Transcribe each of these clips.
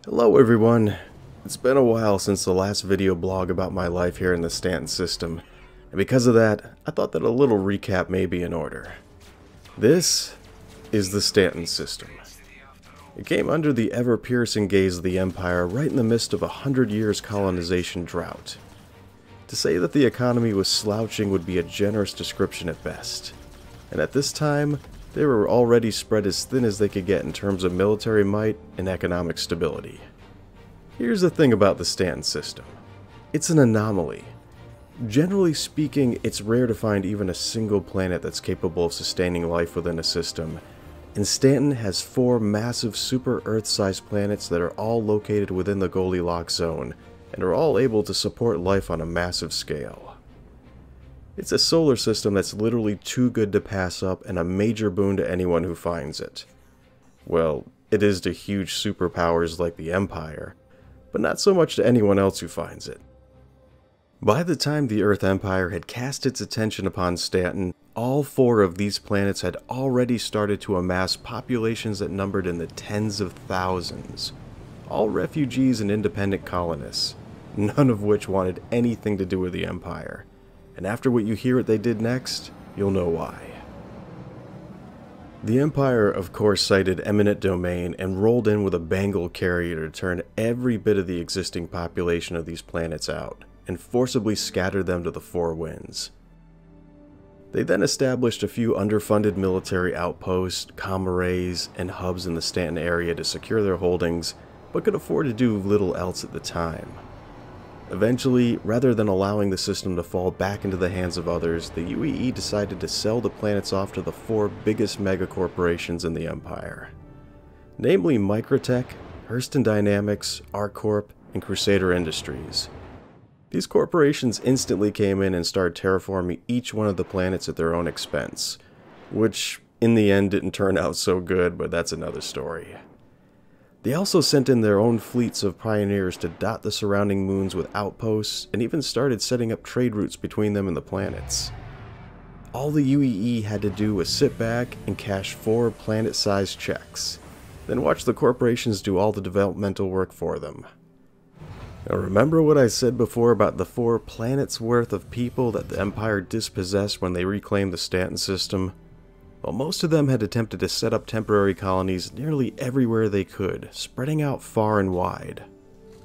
Hello everyone. It's been a while since the last video blog about my life here in the Stanton system, and because of that, I thought that a little recap may be in order. This is the Stanton system. It came under the ever-piercing gaze of the Empire right in the midst of 100 years colonization drought. To say that the economy was slouching would be a generous description at best, and at this time, they were already spread as thin as they could get in terms of military might and economic stability. Here's the thing about the Stanton system. It's an anomaly. Generally speaking, it's rare to find even a single planet that's capable of sustaining life within a system, and Stanton has 4 massive super Earth-sized planets that are all located within the Goldilocks zone, and are all able to support life on a massive scale. It's a solar system that's literally too good to pass up and a major boon to anyone who finds it. Well, it is to huge superpowers like the Empire, but not so much to anyone else who finds it. By the time the Earth Empire had cast its attention upon Stanton, all 4 of these planets had already started to amass populations that numbered in the tens of thousands. All refugees and independent colonists, none of which wanted anything to do with the Empire. And after what you hear what they did next, you'll know why. The Empire, of course, cited eminent domain and rolled in with a Bengal carrier to turn every bit of the existing population of these planets out, and forcibly scatter them to the 4 winds. They then established a few underfunded military outposts, comm-arrays, and hubs in the Stanton area to secure their holdings, but could afford to do little else at the time. Eventually, rather than allowing the system to fall back into the hands of others, the UEE decided to sell the planets off to the 4 biggest megacorporations in the Empire. Namely Microtech, Hurston Dynamics, ArcCorp, and Crusader Industries. These corporations instantly came in and started terraforming each one of the planets at their own expense, which in the end didn't turn out so good, but that's another story. They also sent in their own fleets of pioneers to dot the surrounding moons with outposts, and even started setting up trade routes between them and the planets. All the UEE had to do was sit back and cash 4 planet-sized checks, then watch the corporations do all the developmental work for them. Now remember what I said before about the 4 planets worth of people that the Empire dispossessed when they reclaimed the Stanton system? Well, most of them had attempted to set up temporary colonies nearly everywhere they could, spreading out far and wide.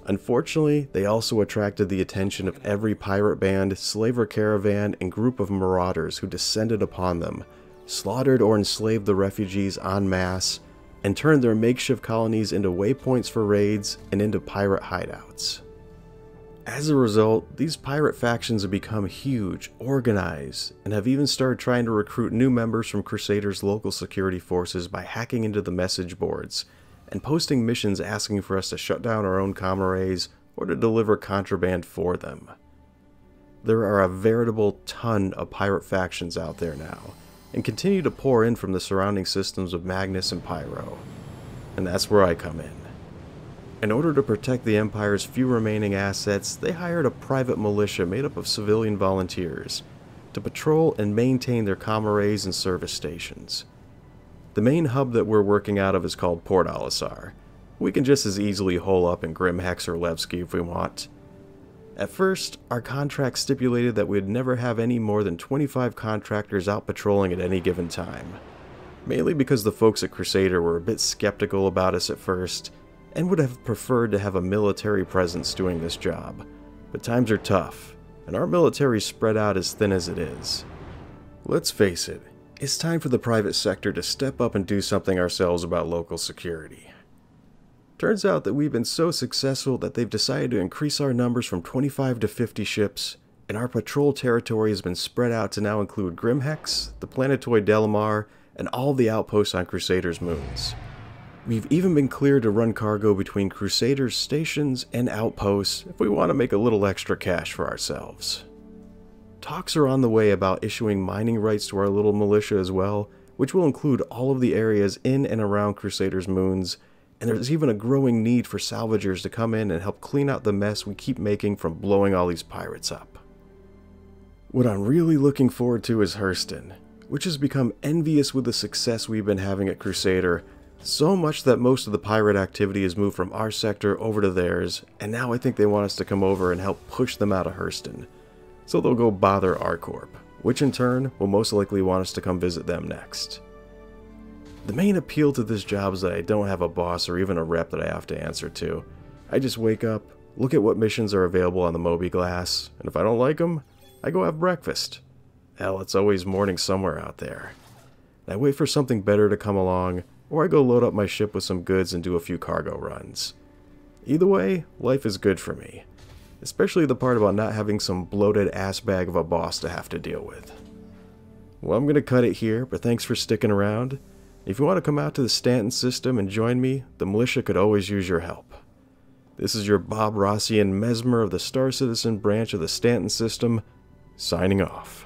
Unfortunately, they also attracted the attention of every pirate band, slaver caravan, and group of marauders who descended upon them, slaughtered or enslaved the refugees en masse, and turned their makeshift colonies into waypoints for raids and into pirate hideouts. As a result, these pirate factions have become huge, organized, and have even started trying to recruit new members from Crusader's local security forces by hacking into the message boards, and posting missions asking for us to shut down our own comm-arrays or to deliver contraband for them. There are a veritable ton of pirate factions out there now, and continue to pour in from the surrounding systems of Magnus and Pyro. And that's where I come in. In order to protect the Empire's few remaining assets, they hired a private militia made up of civilian volunteers to patrol and maintain their comm-arrays and service stations. The main hub that we're working out of is called Port Olisar. We can just as easily hole up in Grimhex or Levski if we want. At first, our contract stipulated that we'd never have any more than 25 contractors out patrolling at any given time, mainly because the folks at Crusader were a bit skeptical about us at first, and would have preferred to have a military presence doing this job. But times are tough, and our military's spread out as thin as it is. Let's face it, it's time for the private sector to step up and do something ourselves about local security. Turns out that we've been so successful that they've decided to increase our numbers from 25 to 50 ships, and our patrol territory has been spread out to now include Grimhex, the planetoid Delamar, and all the outposts on Crusader's moons. We've even been cleared to run cargo between Crusader's stations and outposts if we want to make a little extra cash for ourselves. Talks are on the way about issuing mining rights to our little militia as well, which will include all of the areas in and around Crusader's moons, and there's even a growing need for salvagers to come in and help clean out the mess we keep making from blowing all these pirates up. What I'm really looking forward to is Hurston, which has become envious with the success we've been having at Crusader, So much that most of the pirate activity has moved from our sector over to theirs, and now I think they want us to come over and help push them out of Hurston. So they'll go bother our corp, which in turn will most likely want us to come visit them next. The main appeal to this job is that I don't have a boss or even a rep that I have to answer to. I just wake up, look at what missions are available on the Moby Glass, and if I don't like them, I go have breakfast. Hell, it's always morning somewhere out there. I wait for something better to come along, or I go load up my ship with some goods and do a few cargo runs. Either way, life is good for me. Especially the part about not having some bloated ass bag of a boss to have to deal with. Well, I'm going to cut it here, but thanks for sticking around. If you want to come out to the Stanton system and join me, the Militia could always use your help. This is your Bob Rossian Mesmer of the Star Citizen branch of the Stanton system, signing off.